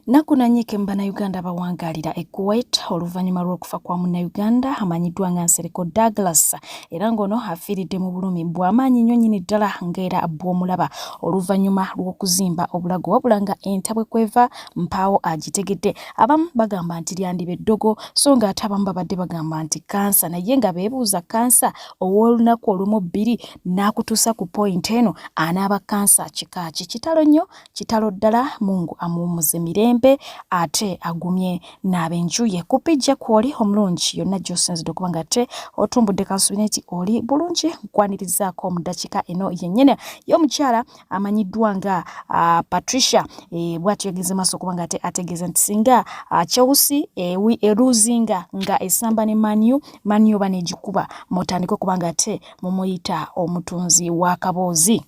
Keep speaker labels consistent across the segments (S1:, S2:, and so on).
S1: Nakunanyike mbana Uganda bawangalira Kuwait oluvanyuma lw'okufa kwa Munnayuganda amanyiddwa nga Nsereko Douglas era ngono afiiridde mu bulumi bw'amaanyi nnyo nnyini ddala ng'era bw'omulaba oluvanyuma lw'okuzimba obulago wabula nga entabwe kweva mpaawo agitegedde. Abamu bagamba nti lyandiba eddogo so ng'ate abamu babadde bagamba nti kansa, naye nga beebuuza kansa ow'olunaku olumu bbiri n'akutuusa ku point eno anaaba kansa kika ki? Kitalo nnyo, kitalo ddala. Mungu amuwummuze mirembe ate agumye n'abenjuye kupijja kwoli omulungi yonna gy'osinzidde okuba nga ate otumbudde kansuubira nti oli bulungi nkwanirizaako mu ddakiika eno yennyini y'omukyala amanyiddwa nga Patricia bw'atyo yageze maaso okuba nga ate ategeeza nti singa Chelsea eruzinga nga esamba ne Manu oba n'egikuba mutandika okuba nga ate mumuyita omutunzi w'akaboozi.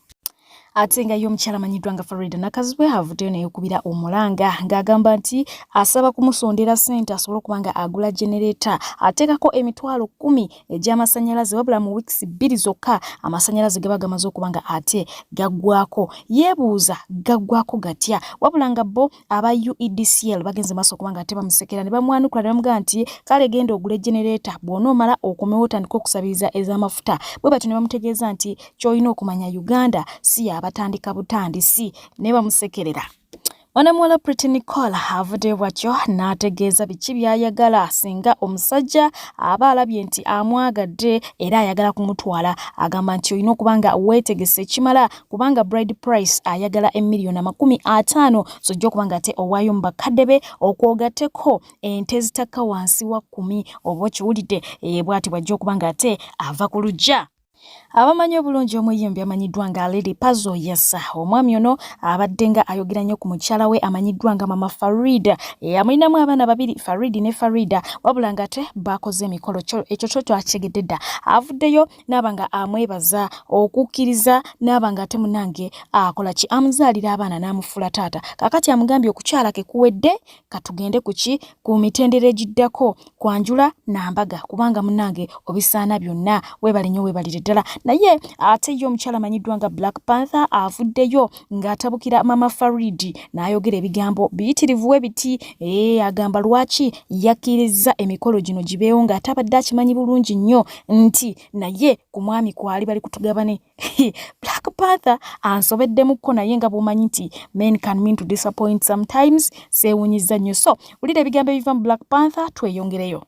S1: Ate nga y'omukyala amanyiddwa nga Farida Nakazibwe avuddeyo n'ekubira omulanga ng'agamba nti asaba kumusondera ssente asobole okuba nga agula genereeta ateekako emitwalo 10 egy'amasannyalaze wabula mu wiikisi 2 zokka amasannyalaze gaba gamaze okuba nga ate gaggwako. Yeebuuza gaggwako gatya wabula nga bo aba UEDCL bagenze maaso okuba nga ate bamusekera ne bamwanukula ne bamugamba nti kale genda ogule genereeta bw'onoomala okomewo otandika okusabiriza ez'amafuta. Bwe batyo ne bamutegeeza nti ky'olina okumanya Uganda si batandika butandisi ne bamusekerera. Mwanamuwala Pretty Nicole avuddeyo bw'atyo n'ategeeza biki by'ayagala singa omusajja aba alabye nti amwagadde era ayagala kumutwala. Agamba nti olina okuba nga weetegese ekimala kubanga bride price ayagala $50,000 zojja okuba nga ate owaayo mu bakadde be okwogatteko ente zitakka wansi wa 10 oba okiwulidde bw'ati bw'ajja okuba nga ate ava ku luggya. Abamanyi obulungi omuyimbi amanyiddwa nga Lady Pazzo Yessa omwami ono abadde nga ayogera nnyo ku mukyala we amanyiddwa nga Mama Farida amulinamu abaana babiri Faridi ne Farida wabula nga ate bakoze emikolo ekyo kyo twakitegedde dda. Avuddeyo n'aba nga amwebaza okukkiriza n'aba nga ate munange akola ki amuzaalira abaana n'amufuula taata. Kakati amugambye okukyala ke kuwedde katugende kuki ku mitendera egiddako kwanjula n'ambaga kubanga munange obisaana byonna weebale nnyo weebalire ddala. Naye ate yo omukyala amanyiddwa nga Black Panther avuddeyo ng'atabukira Mama Faridi n'ayogera ebigambo biyitirivu we biti agamba lwaki yakkiriza emikolo gino gibeewo ng'ate abadde akimanyi bulungi nnyo nti naye ku mwami kwali bali kutugabane. Black Panther ansobeddemukko naye nga bw'omanyi nti men can mean to disappoint sometimes. Seewunyizza nnyo so wulira ebigambo ebiva mu Black Panther tweyongereyo.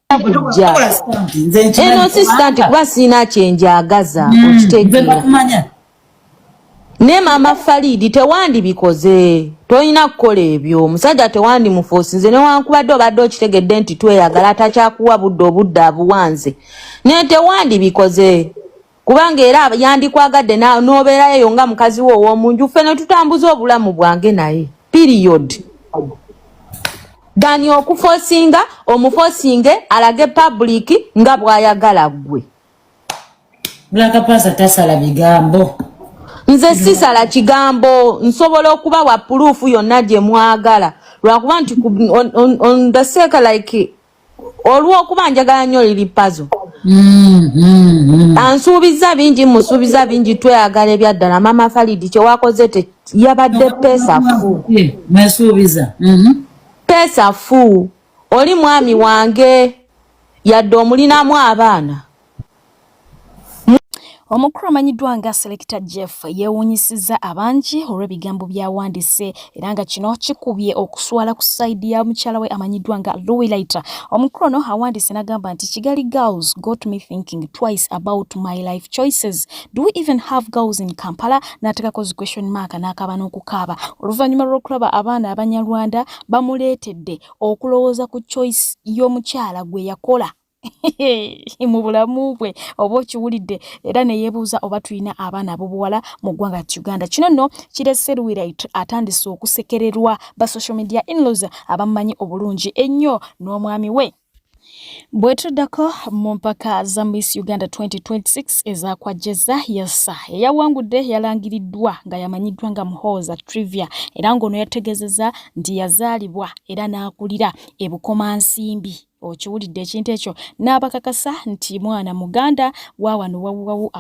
S2: Eno sistanti kuba siina kyenjagaza okitegeera ne Mama Faridi tewandi bikoze toyina kukola ebyo omusajja tewandi mufosinze newankubadde obadde okitegedde nti tweyagala takyakuwa budde obudde abuwanze ne tewandi bikoze kubanga era yandikwagadde n'obeerayo nga mukazi wo ow'omunju ffe ne tutambuza obulamu bwange naye period. Dani okufosinga omufosinge alage public nga bwayagala gwe.
S3: Black Panther tasala bigambo.
S2: Nze sisala kigambo nsobola okuba wa proof yonna gye mwagala lwakuba nti on the sake like olw'okuba njagala nnyo Lady Pazzo. Ansuubiza bingi musuubiza bingi tweyagala ebyaddala Mama Faridi kye wakoze yabadde pesa fu.
S3: Mwesuubiza.
S2: Pesa fu oli mwami wange yadde omulinamu abaana.
S1: Omukulu amanyiddwa nga Selector Jeff yeewuunyisizza abangi olw'ebigambo by'awandise era nga kino kikubye okuswala ku sayidi ya mukyala we amanyiddwa nga Louis Later. Omukulu ono awandise n'agamba nti Kigali girls got me thinking twice about my life choices. Do we even have girls in Kampala? N'ateekako zi question mark n'akaaba n'okukaaba oluvannyuma lw'okulaba abaana Abanyarwanda bamuleetedde okulowooza ku choice y'omukyala gwe yakola mu bulamu bwe oba okiwulidde era ne yeebuuza oba tulina abaana ab'obuwala mu ggwanga Uganda. Kino nno kirese Louis atandise okusekererwa ba social media in-laws abamumanyi obulungi ennyo n'omwami we. Bwetuddako mu mpaka za Miss Uganda 2026 ezakwajjeza Yessa eyawangudde yalangiriddwa nga yamanyiddwa nga Muhooza Trivia era ng'ono yategeezezza nti yazaalibwa era n'akulira e Bukomansimbi okiwulidde ekintu ekyo n'abakakasa nti mwana muganda waawano wawu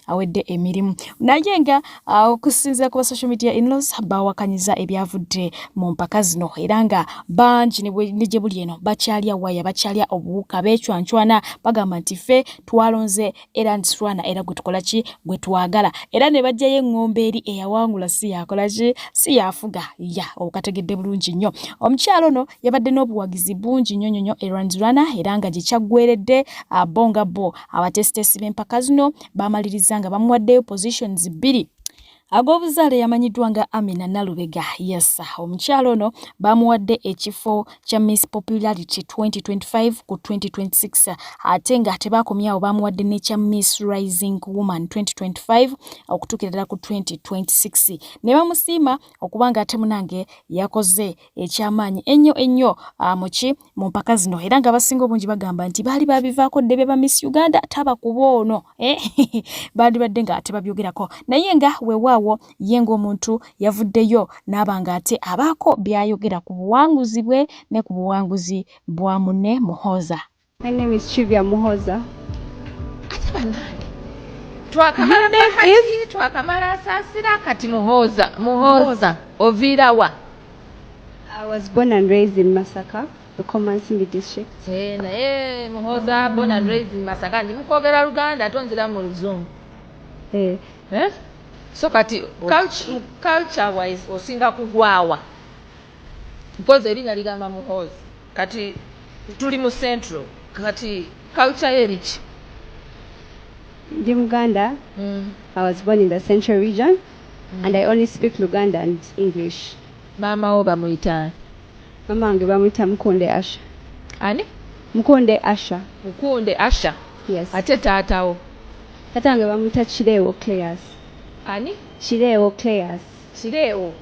S1: awedde emirimu naye nga okusinziira ku social media in-laws bawakanyiza ebyavudde mu mpaka zino era nga bangi ne gye buli eno bakyalya waya bakyalya obuwuka beecwancwana bagamba nti ffe twalonze era ntiswana era gwe tukola ki gwe twagala era ne bajjayo eŋŋombe eri eyawangula si yakola ki si yafuga ya okategedde bulungi nnyo omukyalo ono yabadde n'obuwagizi bungi nnyo eranzurana era nga gye kyaggweredde bo nga bo abatesitesi b'empaka zino bamaliriza nga bamuwaddeyo positions 2 ag'obuzaale yamanyiddwa nga Amina Nalubega yes omukyalo ono bamuwadde ekifo kya Miss Popularity 2025 ku 2026 ate nga tebakomyawo bamuwadde n'ekya Miss Rising Woman 2025 okutuukira ddala ku 2026 ne bamusiima okuba nga ate munange yakoze ekyamaanyi ennyo mu mpaka zino era nga abasinga obungi bagamba nti baali babivaako ddebe ba Miss Uganda tabakuba ono bandibadde nga ate babyogerako naye nga weewaawo ye ng'omuntu yavuddeyo n'abanga ate abaako byayogera ku buwanguzi bwe ne ku buwanguzi bwa munne Muhooza.
S4: My name is Chivia Muhooza.
S5: Twakamala saasira kati Muhooza oviirawa?
S4: I was born and raised in Masaka, the Komansimbi district.
S5: Naye Muhooza born and raised in Masaka ndi mukwogera Luganda tonzira mu Luzungu. So kati culture wise osinga kugwawa because erinnya ligamba Muhoozi kati tuli mu central kati culture eriki
S4: Ndi Muganda. I was born in the central region and I only speak Luganda and English.
S5: Mama wo bamuyita
S4: Mama wange bamuyita Mukunde Asha.
S5: Ani?
S4: Mukunde Asha.
S5: Mukunde Asha.
S4: Yes.
S5: Ate taatawo?
S4: Taata wange bamuyita Kireewo Clears.
S5: Ani?
S4: Kireewo Clears.
S5: Kireewo.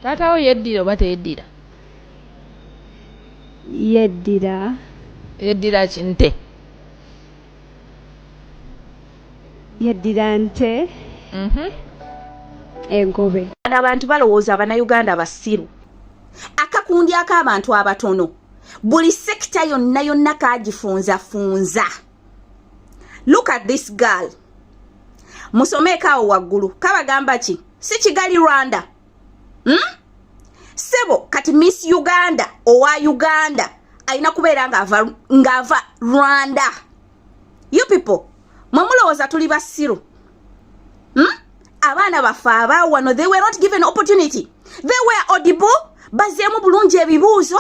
S5: Taatawo yeddira oba teyeddira?
S4: Yeddira.
S5: Yeddira kinte?
S4: Yeddira nte. Engobe.
S6: Abantu balowooza Abannayuganda basiru. Akakundi ak'abantu abatono. Buli sekita yonna kagifunza. Look at this girl. Musomekaawo waggulu kabagamba ki? Si Kigali Rwanda. Sebo kati Miss Uganda owa Uganda alina kubeera ng'ava Rwanda. You people, mwemulowooza tuli basiru. Abaana baffe abaawano, they were not given opportunity. They were audible, bazeemu bulungi ebibuuzo,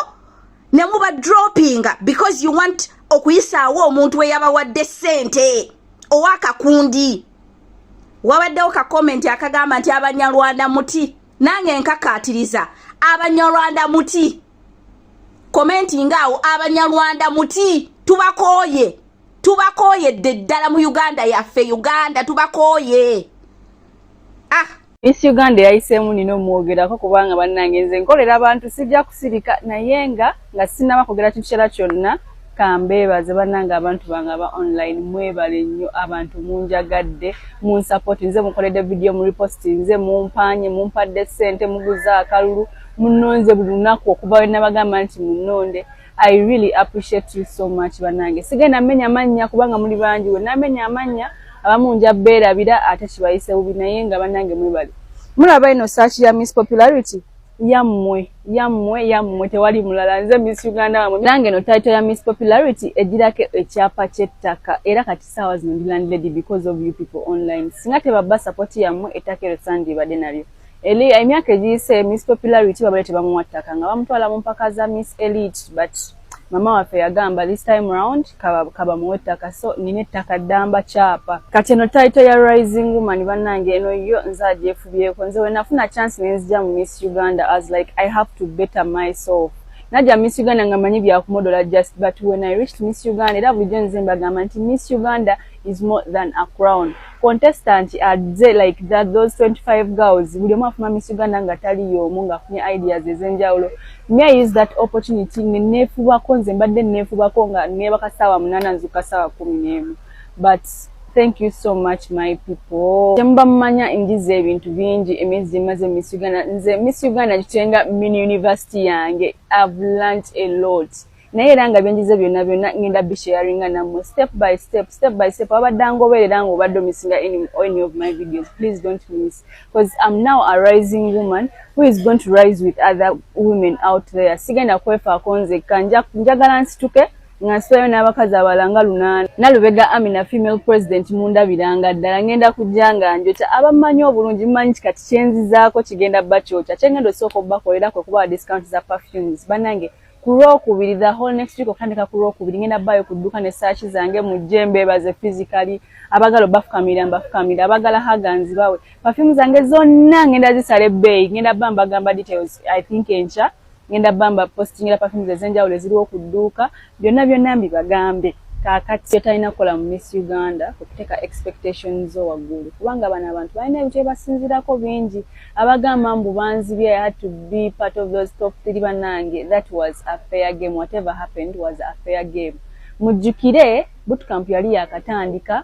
S6: ne muba droppinga because you want okuyisaawo omuntu eyabawadde ssente owakakundi. Wabaddewo ka comment akagamba nti Abanyarwanda muti. Nange nkakaatiriza Abanyarwanda muti. Commenting awo Abanyarwanda muti. Tubakooye ddala mu Uganda yaffe Uganda tubakooye.
S7: Miss Uganda yayiseemu nino mwogerako kubanga bannange nze nkolera abantu sijja kusirika naye nga sinaba kwogera kikyala kyonna kambeebaze bannange abantu bange aba online mwebale nnyo abantu munjagadde munsupport nze mukoledde video mu repost nze mumpanye mumpadde ssente muguze akalulu munnonze buli lunaku okuba we nabagamba nti munnonde. I really appreciate you so much bannange. Sigenda menya mannya kubanga muli bangi we namenya amanya abamu njabeerabira ate kibayise bubi naye nga bannange mwebale. Mulaba ino search ya Miss Popularity yammwe tewali mulala nze Miss Uganda wamwe. Nange no title ya Miss Popularity ejirako ekyapa ky'ettaka era kati saawa zino ndi landlady because of you people online. Singa tebabba support yammwe ettaka ero sandibadde nalyo. Eli emyaka egiyise Miss Popularity babale tebamuwa ttaka nga bamutwala mu mpaka za Miss Elite but mama waffe yagamba this time round kaba muwe ttaka so nina ettaka ddamba kyapa. Kati eno title ya Rising Woman bannange eno yo nze agyefubyeko nze we nafuna chance nenzija mu Miss Uganda as like I have to better myself. Najja Miss Uganda nga manyi byakumodola just but when I reached Miss Uganda era bulijjo nze mbagamba nti Miss Uganda is more than a crown. Contestant adze like that those 25 girls buli omu afuna Miss Uganda nga tali y'omu nga afunye ideas ez'enjawulo. May I use that opportunity neefubako nze mbadde neefubako nga neebaka ssaawa 8 nzuka ssaawa 11 but Thank you so much, my people. Jamba manya ingize ebintu bingi emezi maze Miss Uganda. Nze Miss Uganda jitenga mini university yange. I've learned a lot. Naye era nga byenjize byonna ngenda bisharinga namwe step by step abadangoberera nga obadde omisinga any of my videos. Please don't miss, because I'm now a rising woman who is going to rise with other women out there. Sigenda kwefa konze njagala nsituke nga nswayo n'abakazi abalanga 8 Nalubega Amina female president mundabiranga ddala ngenda kujjanga njota abamanyi obulungi mmanyi kati kyenzizaako kigenda bakyokya kyengendo soko bakolera kwe kuba discount za perfumes banange Kurokubiri the whole next week okutandika kurokubiri ngenda bayo kudduka ne search zange mu jembe baze physically abagala bafukamira abagala haganzi bawe perfume zange zonna ngenda zisale bay ngenda bamba gamba details I think encha ngenda bamba posting la perfume ezenjawulo ziriwo kudduka byonna mbibagambe kakati talina kola mu Miss Uganda okuteka expectations waggulu kubanga bana abantu balina ebyo basinzirako bingi abagamba mbu banzibye I had to be part of those top 3 banange. That was a fair game. Whatever happened was a fair game. Mujjukire bootcamp yali yakatandika.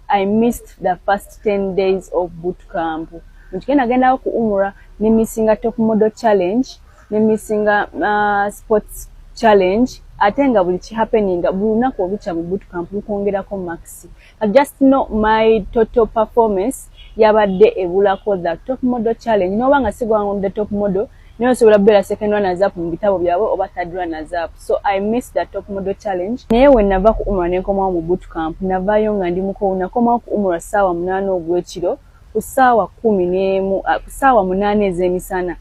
S7: I missed the first 10 days of bootcamp. Mujjukire nagenda ku Umura ne missinga top model challenge ne missinga sports challenge atenga buli ki happening bulunako obucha mu bootcamp lukongerako maxi. I just know my total performance yabadde ebulako the top model challenge nobanga sigwa on the top model niyo sobola bela second runners up mu bitabo byabo oba third runners up. So I missed the top model challenge. Naye we nava ku Umura ne nkoma mu bootcamp navayo nga ndi muko nakoma ku Umura sawa 8 ogwekiro ku sawa 10 ku sawa 8 ezemisana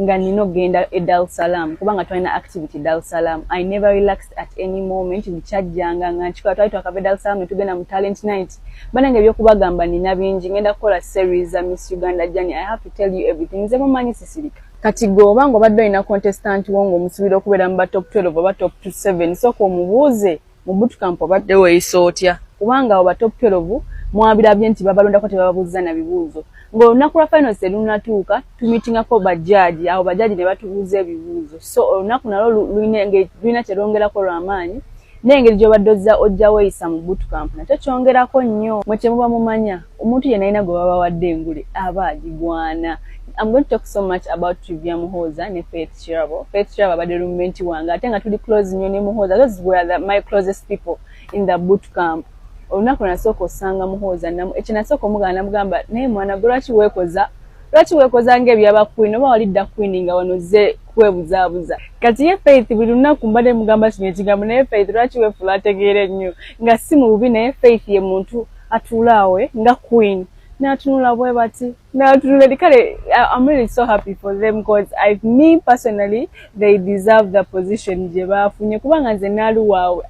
S7: nga nino genda e Dar es Salaam kubanga twalina activity Dar es Salaam. I never relaxed at any moment nchajjanga nga nchikola twali twakava Dar es Salaam netugenda mu talent night banange byokubagamba nina bingi ngenda kola series za Miss Uganda journey. I have to tell you everything nze mumanyi sisirika kati goba ngo badde ina contestant wongo musubira okubeera mu top 12 oba top 7 soko omubuuze mu bootcamp badde weisotya kubanga oba top 12 mwabirabye nti babalonda ko tebabuuza na bibuuzo ngo nakula finals lunatuuka tumitinga ko bajaji aho bajaji ne batubuuza ebibuuzo. So olunaku nalo luina kyerongera ko lwamaanyi nengeri gyobaddoza ojja weeyisa mu bootcamp nakyo kyongerako nnyo mwekye muba mumanya omuntu yenna alina gwe baba wadde engule aba agigwana. I'm going to talk so much about Trivia Muhoza ne Faith Shirabo. Faith Shirabo abadde roommate wange ate nga tuli close nnyo ne Muhoza. Those were my closest people in the bootcamp. Olunaku nasooka osanga Muhoza ekyo nasooka omugana namugamba naye mwana gwe lwaki weekoza ng'ebyaba Queen oba walidda Queen nga wano zze kwebuzaabuza. Kati ye Faith buli lunaku mbadde mugamba kino ekigambo naye Faith lwaki weefula ategeere nnyo nga si mu bubi naye Faith ye muntu atuulaawe nga Queen n'atunula bwe bati n'atunula kale. I'm really so happy for them because me personally they deserve the position gye baafunye kubanga nze naaluwaawe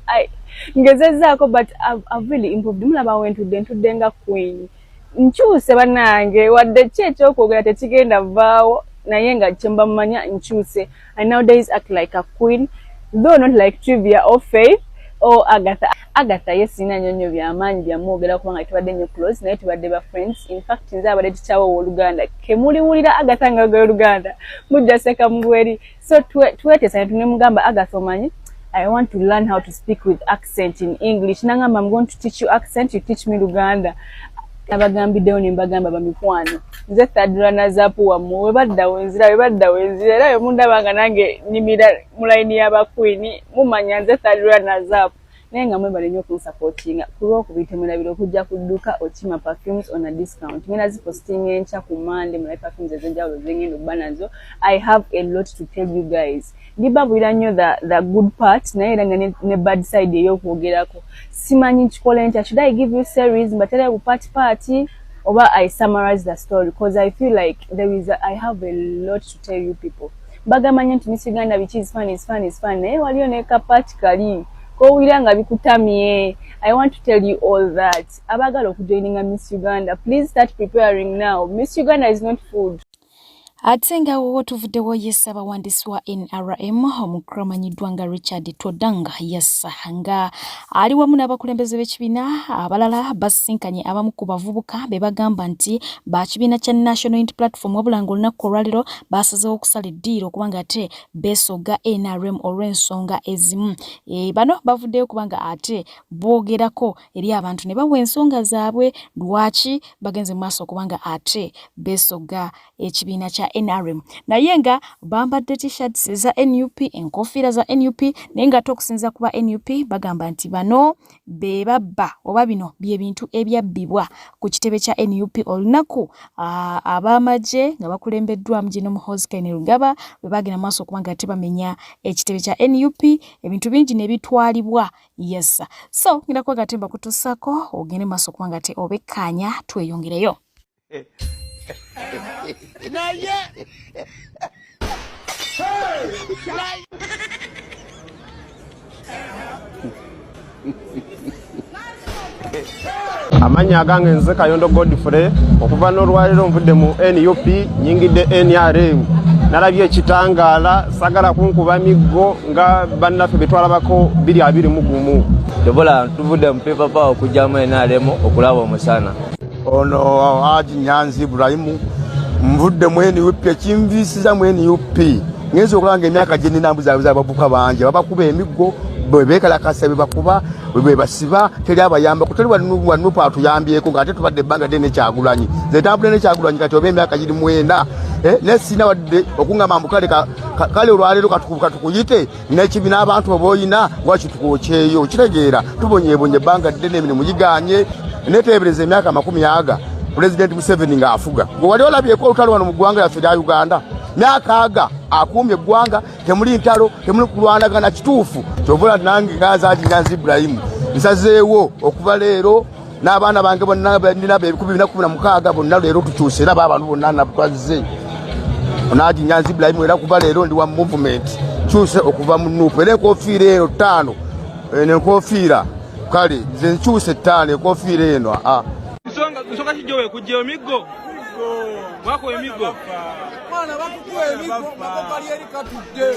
S7: ngezezaako but I've really improved. Mulaba wentudde nga Queen nkyuse bannange wadde ki ekyokwogera tekigenda vaawo naye nga kyemba mumanya nkyuse. I nowadays act like a Queen though not like Trivia or Faith or Agatha yes ina nyonyo byamaanyi byamwogera kubanga tubadde nnyo close naye tubadde ba friends. In fact nze abadde tukyawo Oluganda kemuliwulira Agatha nga gwe Oluganda mujja seka mugweri. So tuwetesa tunemugamba Agatha omanyi I want to learn how to speak with accent in English. Nangamba I'm going to teach you accent, you teach me Luganda. Abagambiddewo ne mbagamba bamikwano nze third runners up wammwe webadda wenzira era yo mundabanga nange nimira mu line y'aba Queen mumanya nze third runners up naye nga mwebale nnyo kunsupportinga kulwokubiri temwerabira okujja kudduka Ochima perfumes on a discount. Ngenda ziposting enkya ku Monday mu perfumes ezenjawulo zengenda okuba nazo. I have a lot to tell you guys. Ndibabwira nnyo the good part naye era ne bad side ey'okwogerako. Simanyi nkikole ntya. Should I give you series mbatera ku party oba I summarize the story because I feel like I have a lot to tell you people. Bagamanya nti Miss Uganda which is fun naye waliyo ne kapati kali kowulira nga bikutamye. I want to tell you all that. Abagala okujoininga Miss Uganda, please start preparing now. Miss Uganda is not food.
S1: Ate nga wo tuvuddewo yessa abawandiisi wa NRM omukulu amanyiddwa nga Richard Todanga yessa nga ali wamu n'abakulembeze b'ekibiina abalala basisinkanye abamu ku bavubuka be bagamba nti bakibiina kya National Unity Platform wabula nga olunaku olwaliro basazeewo okusala eddiiro kubanga ate beesoga NRM olw'ensonga ezimu. Bano bavuddeyo kubanga ate boogerako eri abantu ne bawa ensonga zaabwe lwaki bagenze mu maaso kubanga ate beesoga ekibiina kya NRM. Naye nga bambadde t-shirts za NUP, enkofiira za NUP, naye nga okusinza kuba NUP bagamba nti bano be babba oba bino bye bintu ebyabbibwa ku kitebe kya NUP olunaku ab'amagye nga bakulembeddwamu General Muhoozi Kainerugaba bwe bagenda maaso kubanga ate bamenya ekitebe kya NUP, ebintu bingi ne bitwalibwa. Yes. So ngenda kwa gatemba kutussako ogende maaso kubanga ate obekkaanya tweyongereyo.
S8: Amanya agange nze Kayondo Godfrey okuva n'olwaliro nvudde mu NUP nyingidde NRM nalabye ekitangala sagala kunkuba miggo nga bannaffe betwalabako 221
S9: Debola tuvudde mu paper power okujjamu NRM okulaba omusana
S10: ono Haji Nyanzi Ibrahim mvudde mu NUP ekimvisiza mu NUP ngenze okulanga emyaka gye nina mbuza abavubuka bangi babakuba emiggo bebekalakasa bebakuba bebasiba teri abayamba kutali wanupa atuyambyeko ngate tubadde ebbanga ddene Kyagulanyi nze tambule ne Kyagulanyi kati oba emyaka giri mwenda nesina wadde okungamba mbukale kale olwaliro katukuyite nekibiina abantu oboyina wakitukwokyeyo kitegeera tubonyebonye ebbanga ddene emirimu giganye neteebereza emyaka 10 President Museveni nga afuga gwe wali olabyeko olutalo wano mu ggwanga lyaffe lya Uganda myaka aga akuumye eggwanga temuli ntalo temuli kulwanagana kituufu kyovola nange ngaza Haji Nyanzi Ibrahim nsazeewo okuva leero n'abaana bange bonna nina be216 bonna leero tukyuse era abantu bonna nabutwaze Haji Nyanzi Ibrahim era kuva leero ndi wa movement kyuse okuva mu NUP era enkofiira eno 5 n'enkofiira kale nze nkyuse 5 enkofiira eno
S11: Nsonga kijowe kujja emiggo mwako emiggo mwana bakukuwa emiggo makopali eri katudde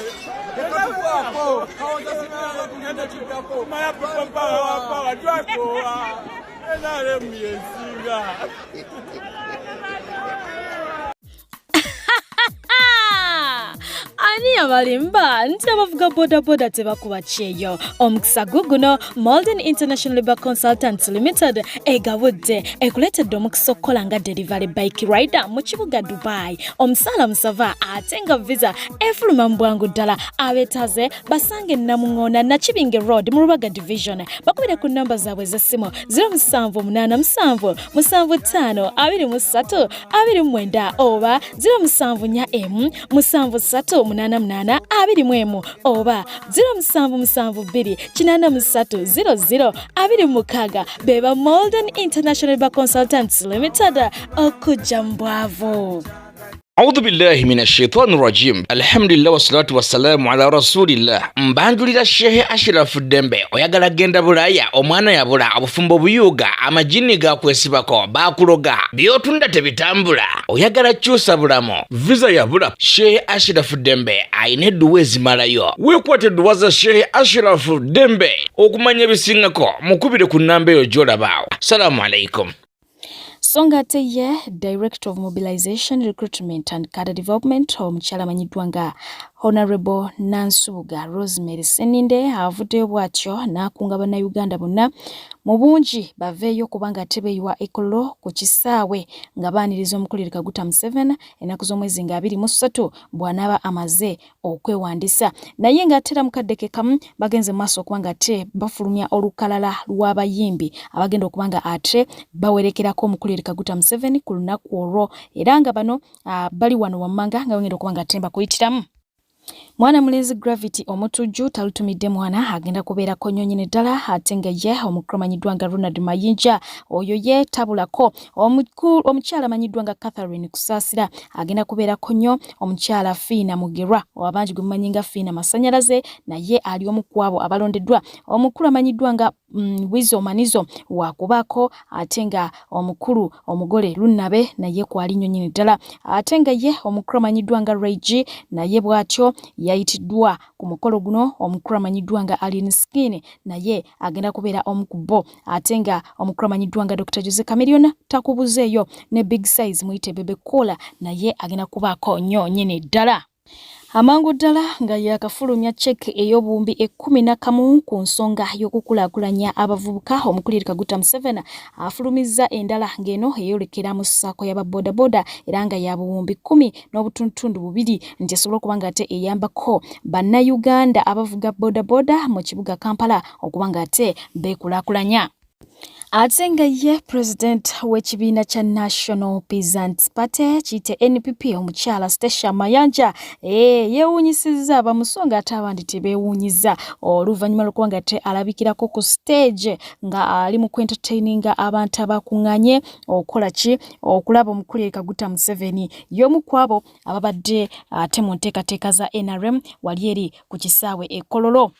S11: ekatukwako kawoza simala kugenda kiddako maya papa wapa twakowa NRM yesinga
S1: Ani abalimba nti abavuga bodaboda tebakuba kyeyo omukisa guguno Malden International Labour Consultants Limited egabudde ekuletedde omukisa okukola nga delivery bike rider mu kibuga Dubai omusala musava ate nga visa efuluma mu bwangu ddala abetaze basange Namuŋŋoona Nakibinge Road mu Rubaga Division bakubire ku namba zaabwe z'essimu 0787752329 oba 0740M73888 oba 0772830026 beba Malden International Labour Consultants Limited okujja mu bwavu.
S12: A'udhu billahi minash shaitani rajim. Alhamdulillah wassalatu wassalamu ala rasulillah. Mbanjulira Sheikh Ashraf Dembe oyagala genda Bulaya omwana yabula obufumbo buyuga amajini ga kwesibako bakuloga byotunda tebitambula oyagala kyusa bulamo visa yabula Sheikh Ashraf Dembe ayine edduwa ezimalayo wekwate edduwa za Sheikh Ashraf Dembe okumanya bisingako mukubire ku namba eyo gy'olaba. Assalamu alaikum.
S1: Songa Teye, Director of Mobilization, Recruitment and Cadre Development, omukyala amanyiddwa nga Honorable Nansubuga Rosemary Seninde avuddeyo bw'atyo n'akunga bannayuganda bonna mu bungi baveeyo kubanga tebeeyiwa ekolo ku kisaawe nga baaniriza omukulira Kaguta Museveni ennaku z'omwezi nga 23 bw'anaaba amaze okwewandiisa naye ng'atera mukadde ke kamu bagenze maaso okubanga ate bafulumya olukalala lw'abayimbi abagenda okubanga ate bawerekerako omukulira Kaguta Museveni ku lunaku olwo era nga bano bali wano wammanga nga bagenda okubanga ate mbakuyitiramu Mwana mulenzi Gravity omutujju talutumidde mwana agenda kubeera ko nnyonyine ddala ate nga ye omukulu amanyiddwa nga Ronald Mayinja oyo ye tabulako omukyala amanyiddwa nga Catherine Kusaasira agenda kubeera ko nnyo omukyala Fiina Mugerwa owabangi gwe mumanyi nga Fiina Masanyalaze naye ali omu ku abo abalondeddwa omukulu amanyiddwa nga Wizo Manizo wakubaako ate nga omukulu omugole Lunabe naye kwali nnyonyine ddala ate nga ye omukulu amanyiddwa nga Reggie naye bw'atyo yayitiddwa ku mukolo guno omukulu amanyiddwa nga Alien Skin naye agenda kubeera omu ku bo ate nga omukulu amanyiddwa nga Dr. Jose Chameleone takubuzeeyo ne Big Size muyite Bebe Cola naye agenda kubaako nnyo nnyini ddala. Amangu ddala nga yakafulumya check ey'obuwumbi 11 ku nsonga y'okukulaakulanya abavubuka omukulu Kaguta Museveni afulumizza endala ng'eno eyolekera mu ssaako y'ababodaboda era nga ya buwumbi 10 n'obutundutundu 2 nti esobola okuba nga ate eyambako bannayuganda abavuga bodaboda mu kibuga Kampala okuba nga ate beekulaakulanya. Ate nga ye President w'ekibiina kya National Peasants Party kiyite NPP omukyala Stacia Mayanja yeewuunyisizza abamusonga ate abandi tebeewuunyiza oluvannyuma lw'okuba nga ate alabikirako ku stage nga ali mu kwentertaininga abantu abakuŋŋaanye okukola ki okulaba omukulu Kaguta Museveni y'omu ku abo ababadde ate mu nteekateeka za NRM wali eri ku kisaawe e Kololo.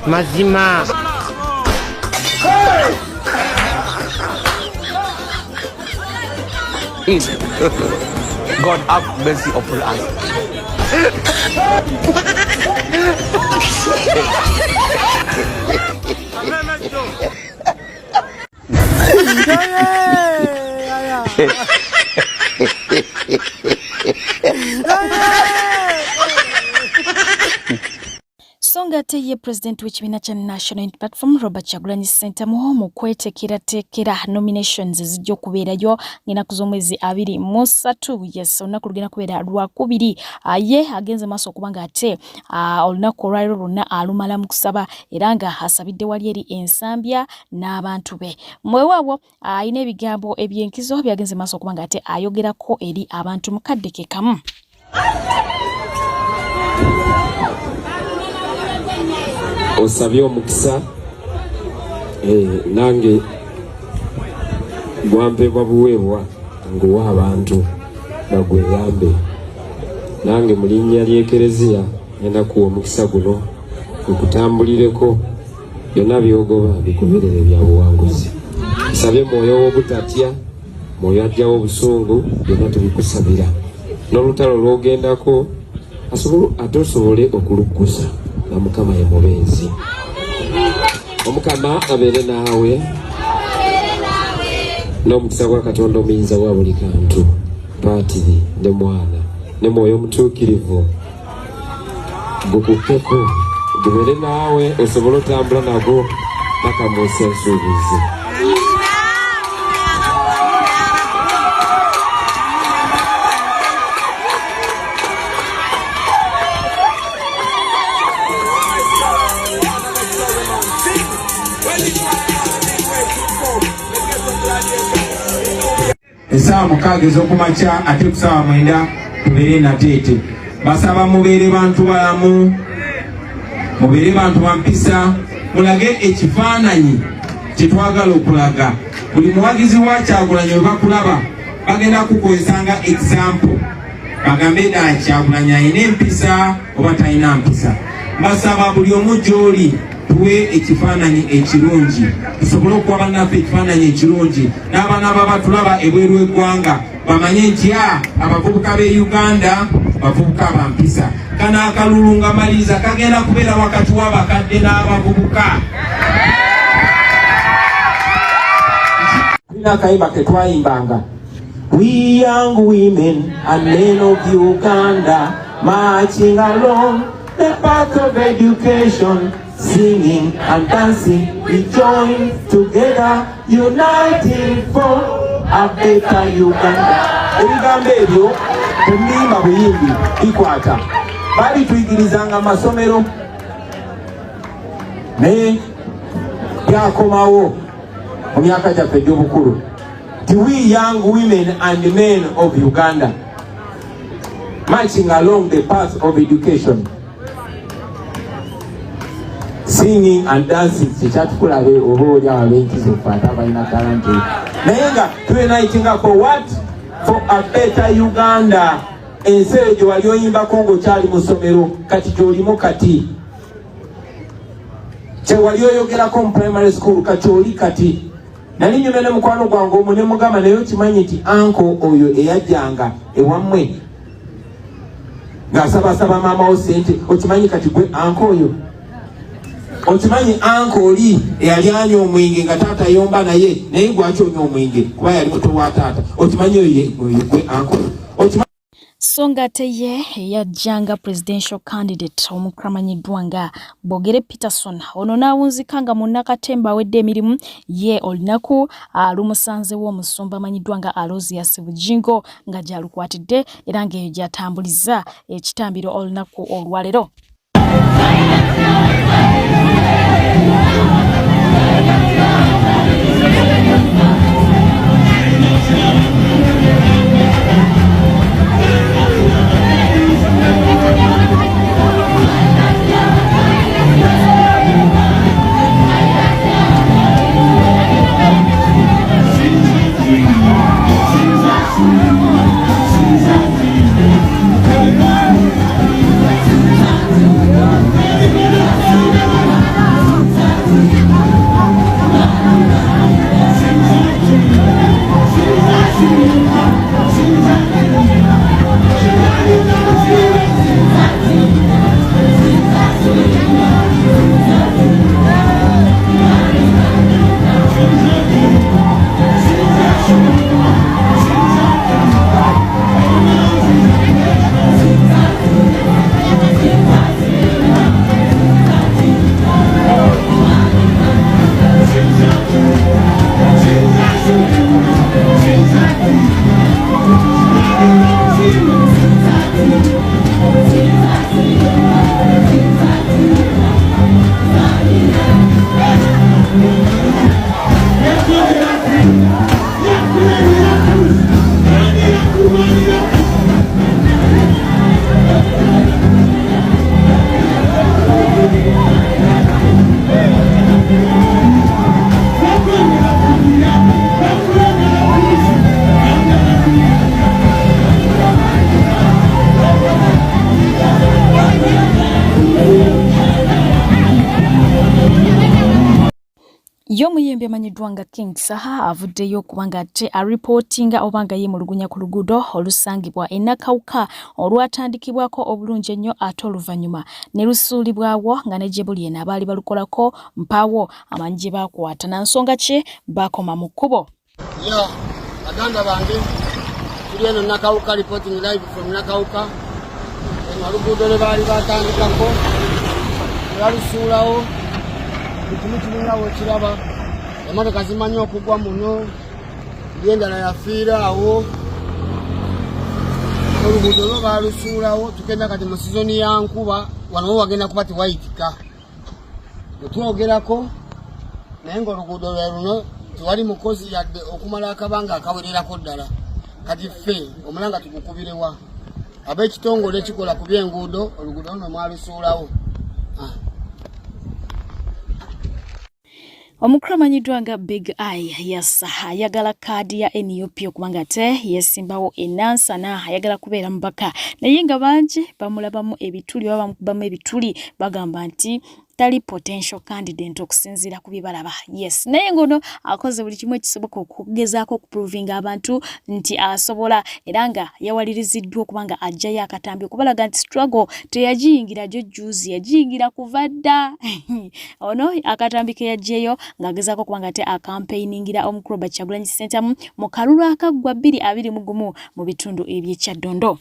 S13: Mazima.
S9: God have mercy upon us.
S1: Songa ate ye President w'ekibiina kya National Unity Platform Robert Kyagulanyi Ssentamu mu kweteekerateekera nominations zijja okubeerayo ng'ennaku z'omwezi 23 yes olunaku lugenda kubeera Lwakubiri ye agenze maaso okuba nga ate olunaku olwaliro lwonna alumala mu kusaba era nga asabidde wali eri ensambya n'abantu be mwewaabwo alina ebigambo eby'enkizo byagenze maaso okuba nga ate ayogerako eri abantu mu kadde ke kamu.
S14: Osabye omukisa nange gwampeebwa buweebwa nguwa abantu bagweyambe nange mu linnya ly'ekereziya ngenda kuwa omukisa guno okutambulireko byonna byogoba bikuberere bya buwanguzi. Nsabye mwoyo w'obutatya mwoyo ajjawo obusungu byonna tubikusabira n'olutalo lw'ogendako ate osobole okuluggusa na Mukama ye mubenzi. Omukama abeere naawe n'omukisa gwa Katonda omuyinza wa buli kantu Paatiri ne Mwana ne Mwoyo Omutuukirivu gukukkeko gubeere naawe osobole otambula nago paka mu nsi ensuubizi.
S15: Esaawa 6 ez'okumakya ate ku ssaawa 9 tubeere nateete. Basaba mubeere bantu balamu, mubeere bantu bampisa, mulage ekifaananyi kye twagala okulaga. Buli muwagizi wa Kyagulanyi we bakulaba bagenda kukozesa nga example bagambe dda Kyagulanyi alina empisa oba talina mpisa. Basaba buli omu gy'oli tuwe ekifaananyi ekirungi tusobole okuwa bannaffe ekifaananyi ekirungi n'abaana ababatulaba ebweru w'eggwanga bamanye nti abavubuka b'e Uganda bavubuka bampisa. Kano akalulu nga maliriza kagenda kubeera wakati w'abakadde n'abavubuka. Tulina akayimba ke twayimbanga, we young women and men of Uganda marching along the path of education, singing and dancing, we join together, uniting for a better Uganda. Ebigambo ebyo temimba buyimbi bikwata. Bali tuyigirizanga amasomero naye byakomawo mu myaka gyaffe egy'obukulu. We young women and men of Uganda marching along the path of education, singing and dancing. Chichatukulabe oba oli abalenkizo fata balina talent naye nga twenayitinga for what? For a better Uganda. Ensi eyo gye wali oyimbako ng'okyali mu ssomero kati gy'olimu kati, kye wali oyogerako mu primary school kati oli kati. Nali nyume ne mukwano gwange omu ne mugamba naye okimanyi nti anko oyo eyajjanga ewammwe ng'asabasaba maama wo ssente, okimanyi kati gwe anko oyo? Okimanyi anko oli eyali anywa omwenge nga taata yomba naye gwaki onywa omwenge kuba yali muto wa taata? Okimanyi oyo gwe anko oyo?
S1: Songa teye yajjanga presidential candidate omukramanyiddwa nga Bogere Peterson ono n'awunzikanga mu Nakatemba awedde emirimu ye olunaku lumusanzewo omusumba amanyiddwa nga Aloysius Bujingo nga gyalukwatidde era ng'eyo gyatambuliza ekitambiro olunaku olwaleero. Yomuyembe amanyiddwa nga King Saha avuddeyo kubanga ate reportinga obanga yemulugunya ku luguudo olusangibwa e Nakawuka olwatandikibwako obulungi ennyo ate oluvannyuma ne lusuulibwawo nga ne gyebuli eno abaali balukolako mpaawo amanyi gye baakwata na nsonga ki baakoma mu kkubo.
S13: Baganda bange tuli eno Nakawuka, reporting live from Nakawuka. Oluguudo lwe baali batandikako balusuulawo kimu kirinawo kiraba emmotoka zimanyi okugwa muno endala yafiira awo oluguudo lwo baalusuulawo tugenda kati mu sizoni ya nkuba wano wagenda kuba tewayitika netwogerako naye ng'oluguudo lwe luno tewali mukozi yadde okumala akabanga akawererako ddala kati ffe omulanga tugukubirewa ab'ekitongole ekikola ku by'enguudo oluguudo luno mwalusuulawo.
S1: Omukramanyiddwa nga Big Eye Yasaha ayagala kaadi ya NUP okubanga ate yesimbawo enansana ayagala kubeera mubaka naye nga bangi bamulabamu ebituli oba bamukubamu ebituli bagamba nti tali potential candidate okusinziira ku bibalaba. Yes, naye ngono akoze buli kimu ekisoboka okugezaako okuprovinga abantu nti asobola era nga yawaliriziddwa okubanga ajjayo akatambi okubalaga nti struggle teyagiyingira jo juzi yagiyingira kuva dda. Ono akatambi ke yajjeyo ng'agezaako okubanga ate akampainingira omukulu Kyagulanyi Ssentamu mu kalulu akaggwa 2021 mu bitundu eby'ekyaddondo.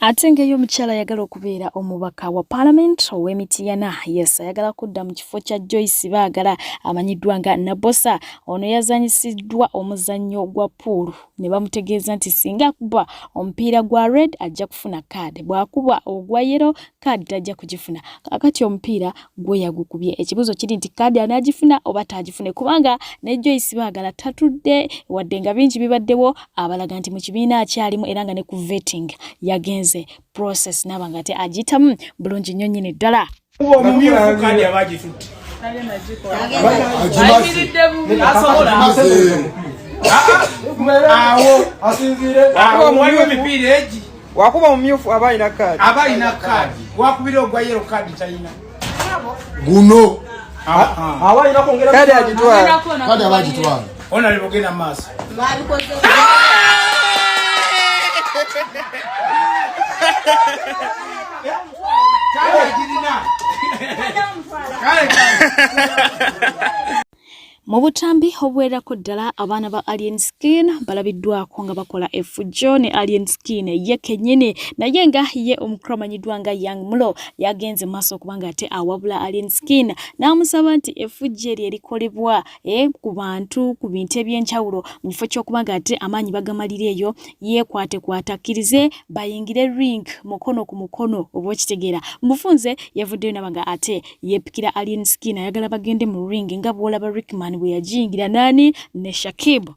S1: Ate ng'eyo omukyala ayagala okubeera omubaka wa Parliament ow'Emityana. Yes, ayagala kudda mu kifo kya Joyce Baagala amanyiddwa nga Nabosa. Ono yazanyisiddwa omuzannyo gwa pool ne bamutegeeza nti singa akuba omupiira gwa red ajja kufuna card, bw'akuba ogwa yellow card tajja kugifuna. Kakati omupiira gwe yagukubye. Ekibuzo kiri nti card anaagifuna oba taagifune, kubanga ne Joyce Baagala tatudde wadde nga bingi bibaddewo abalaga nti mu kibiina akyalimu era nga ne ku vetting yagenze process nabanga ate agitamu bulungi nnyo nnyini ddala.
S11: Omumyufu kandi abagitutte.
S16: Wakuba mumyufu abayina kadi.
S11: Abayina kadi. Wakubira ogwa yellow kadi talina.
S10: Guno.
S16: Abayina kongera kadi agitwala.
S10: Kadi abagitwala.
S11: Ona libogenda maaso.
S1: Mu butambi obwerako ddala abaana ba Alien Skin balabiddwako nga bakola effujjo ne Alien Skin ye kennyini, naye nga ye omukulu amanyiddwa nga Young Mulo yagenze maaso okubanga ate awabula Alien Skin n'amusaba nti effujjo eryo erikolebwa ku bantu ku bintu eby'enjawulo mu kifo ky'okubanga ate amaanyi bagamalira eyo yeekwatekwata akkirize bayingire ring mukono ku mukono oba okitegeera. Mufunze yavuddeyo nabanga ate yeepikira Alien Skin ayagala bagende mu ring nga bw'olaba Rickman bwe yajingira nani ne Shakib.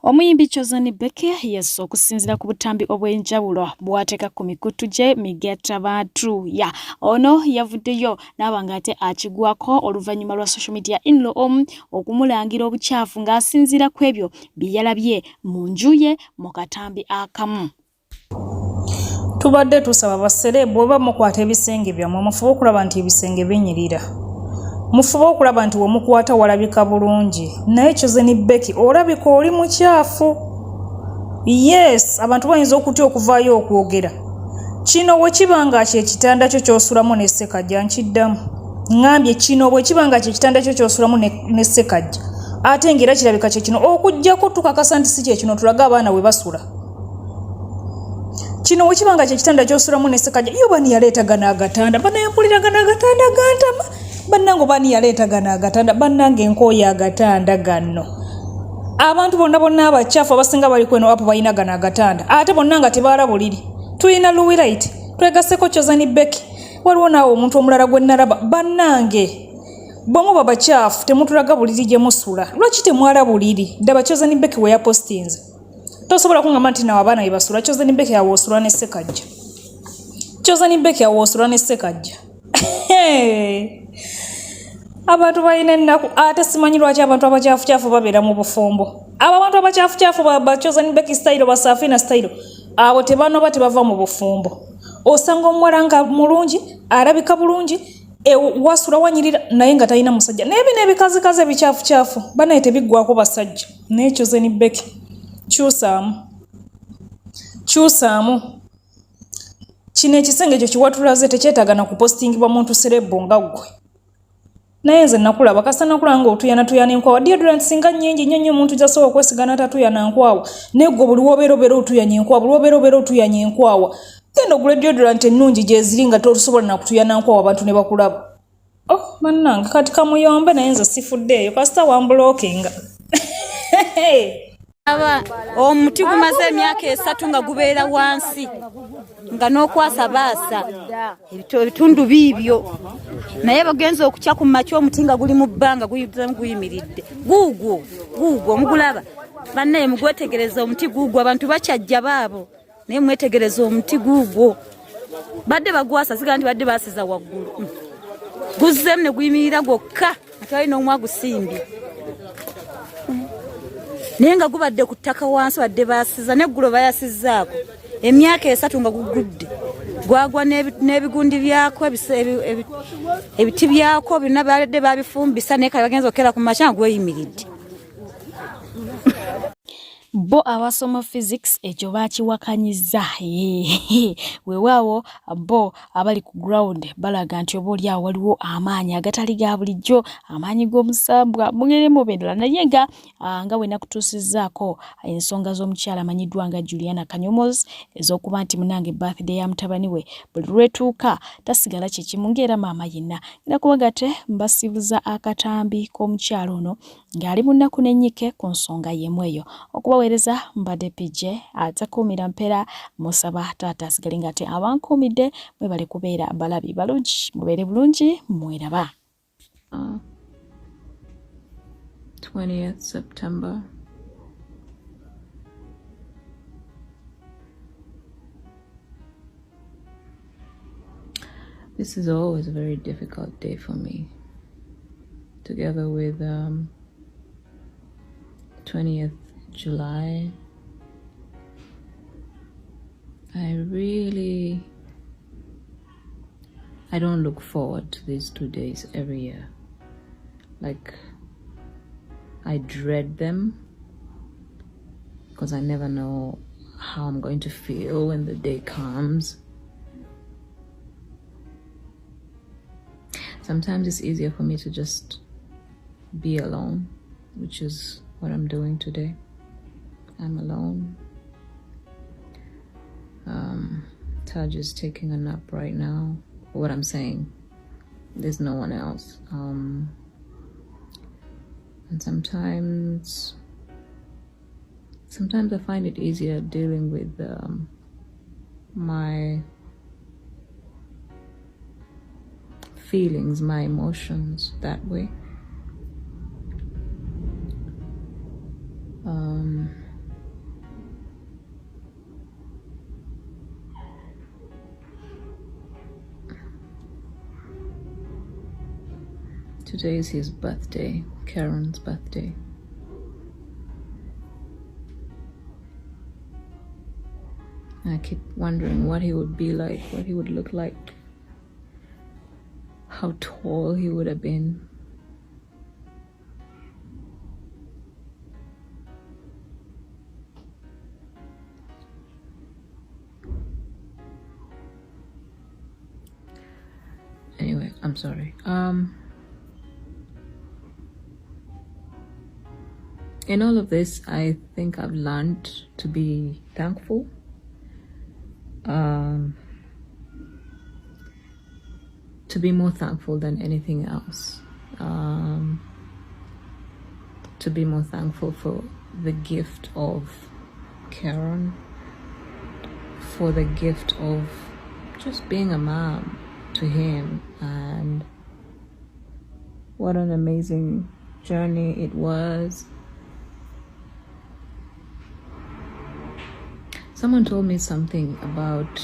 S1: Omuyimbi Chozani Beke yeso okusinzira ku butambi obw'enjawulo bw'ateeka ku mikutu gye migetta bantu ya ono yavuddeyo n'abanga ate akigwako oluvannyuma lwa social media inlo okumulangira obukyafu ng'asinziira ku ebyo bye yalabye mu nju ye mu katambi akamu.
S17: Tubadde tusaba baserebu oba mukwata ebisenge byammwe mufube okulaba nti ebisenge binyirira. Mufube okulaba nti wemukwata walabika bulungi. Naye Chozani Beki olabika oli mukyafu. Yes, abantu bayinza okutya okuvaayo okwogera. Kino bwe kibanga ky'ekitanda kyo ky'osulamu ne ssekajja nkiddamu. Ngambye kino bwe kibanga ky'ekitanda kyo ky'osulamu ne ssekajja. Ate ng'era kirabika kye kino okuggyako tukakasa nti si kye kino tulaga abaana we basula. Kino bwe kibanga ky'ekitanda ky'osulamu ne ssekajja yo bani yaleetagana agatanda banayapuliragana agatanda gantama. Bannango bani yaleetagana agatanda bannange enkooya agatanda ganno. Abantu bonna abakyafu abasinga bali kweno apo balina gana agatanda. Ate bonna nga tebalabuliri. Tuyina Luwirite. Twegaseko Chozani Beki. Waliwo naawe omuntu omulala gwe nalaba bannange. Bw'omu babakyafu temutulaga buliri gye musula. Lwaki temwalabuliri? Ddaba Chozani Beki we yapostinze. Tosobola kungamba nti nawe abaana be basula. Chozani Beki awoosula ne ssekajja. Chozani Beki awoosula ne ssekajja. Abantu balina ennaku ate simanyi lwaki abantu abakyafu babeera mu bufumbo. Abo abantu abakyafu ba Chozani Beki style ba Safina style abo tebanoba tebava mu bufumbo osanga omuwala nga mulungi alabika bulungi wasula wanyirira naye nga talina musajja n'ebi n'ebikazikazi ebikyafu banaye tebiggwako basajja n'ekyo ze ni Becky kyusaamu kino ekisenge ekyo kiwatulaze tekyetagana kupostingibwa muntu serebbo nga ggwe naye nze nakulaba kasita nakula nga otuyana enkwawa deodorant singa nnyingi nnyo omuntu gyasobola okwesigana tatuyana nkwawa naye gwe buli wobeera otuyanya enkwawa genda ogula deodorant ennungi gyeziri nga tosobola nakutuyana nkwawa abantu ne bakulaba bannange kati kamuyombe naye nze sifuddeeyo kasita wambulookinga
S18: omuti gumaze emyaka 3 nga gubeera wansi nga n'okwasa baasa ebitundu biibyo naye bagenza okukya ku makya omuti nga guli mu bbanga guyimiridde guugwo omugulaba bannaye mugwetegereza omuti guugwo abantu bakyajja baabo naye mwetegereza omuti guugwo badde bagwasa siga nti badde baasiza waggulu guzzemu ne guyimirira gwokka ate walina omwa gusimbye naye nga gubadde ku ttaka wansi badde baasiza neggulo bayasizzaako emyaka 3 nga gugudde gwagwa n'ebigundi byako ebiti byako byonna badde babifumbisa naye kale bagenza okera ku makya gweyimiridde
S1: bo abasoma physics ekyo bakiwakanyiza weewaawo bo abali ku ground balaga nti oba oliawo waliwo amaanyi agatali ga bulijjo amaanyi g'omusambwa mugeremu bendera naye nga we nakutuusizzaako ensonga z'omukyala amanyiddwa nga Juliana Kanyomos ez'okuba nti munange birthday ya mutabani we buli lwetuuka tasigala kyekimu ng'era maama yenna era kubaga te mbasibuza akatambi k'omukyala ono ng'ali mu nnaku n'ennyike ku nsonga y'emu eyo okubaweereza mbadde PJ atakuumira mpera musaba taata asigale ng'ate abankuumidde mwebale kubeera balabi balungi mubeere bulungi mweraba.
S19: 20th September. This is always a very difficult day for me. Together with 20th July, I don't look forward to these 2 days every year. Like, I dread them because I never know how I'm going to feel when the day comes. Sometimes it's easier for me to just be alone, which is what I'm doing today. I'm alone. Taj is taking a nap right now. What I'm saying, there's no one else. And sometimes I find it easier dealing with my feelings, my emotions that way. Today is his birthday, Karen's birthday. I keep wondering what he would be like, what he would look like, how tall he would have been. Anyway, I'm sorry. In all of this, I think I've learned to be thankful. To be more thankful than anything else. To be more thankful for the gift of Karen, for the gift of just being a mom to him, and what an amazing journey it was. Someone told me something about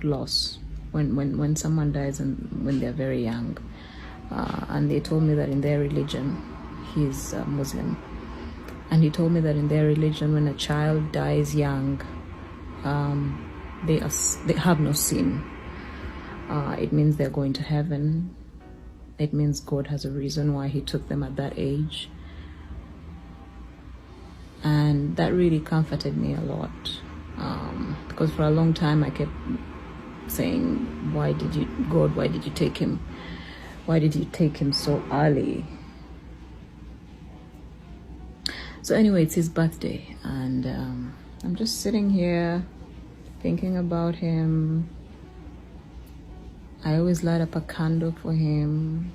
S19: loss when someone dies and when they're very young, and they told me that in their religion, he's Muslim, And he told me that in their religion, when a child dies young, they have no sin. It means they're going to heaven. It means God has a reason why he took them at that age. And that really comforted me a lot. Because for a long time I kept saying, why did you take him? Why did you take him so early? So anyway, it's his birthday, and I'm just sitting here thinking about him. I always light up a candle for him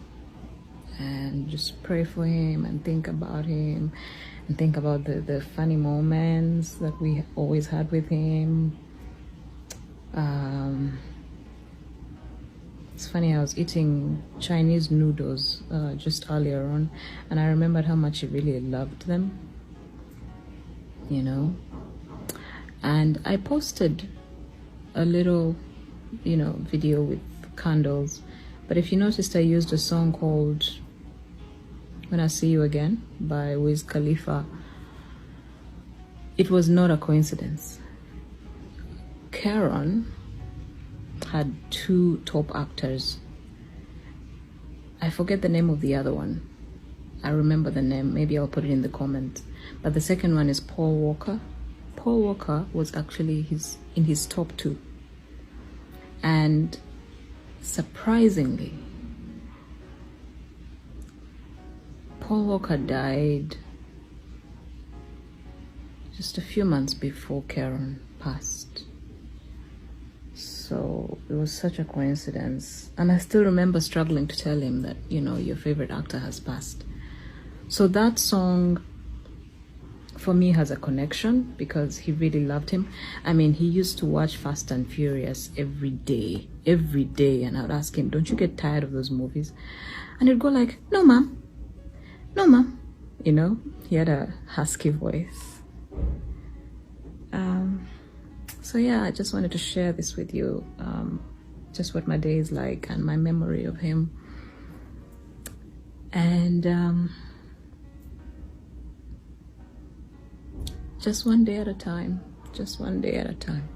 S19: and just pray for him and think about him and think about the funny moments that we always had with him. It's funny, I was eating Chinese noodles just earlier on, and I remembered how much he really loved them, you know. And I posted a little, you know, video with candles, but if you noticed, I used a song called When I See You Again by Wiz Khalifa. It was not a coincidence. Karen had 2 top actors. I forget the name of the other one. I remember the name, maybe I'll put it in the comments. But the second one is Paul Walker. Paul Walker was actually in his top 2. And surprisingly, Paul Walker died just a few months before Karen passed. So it was such a coincidence. And I still remember struggling to tell him that, you know, your favorite actor has passed. So that song for me has a connection because he really loved him. I mean, he used to watch Fast and Furious every day. And I would ask him, don't you get tired of those movies? And he'd go like, no, mom. You know, he had a husky voice. So yeah, I just wanted to share this with you, just what my day is like and my memory of him. And just one day at a time, just one day at a time.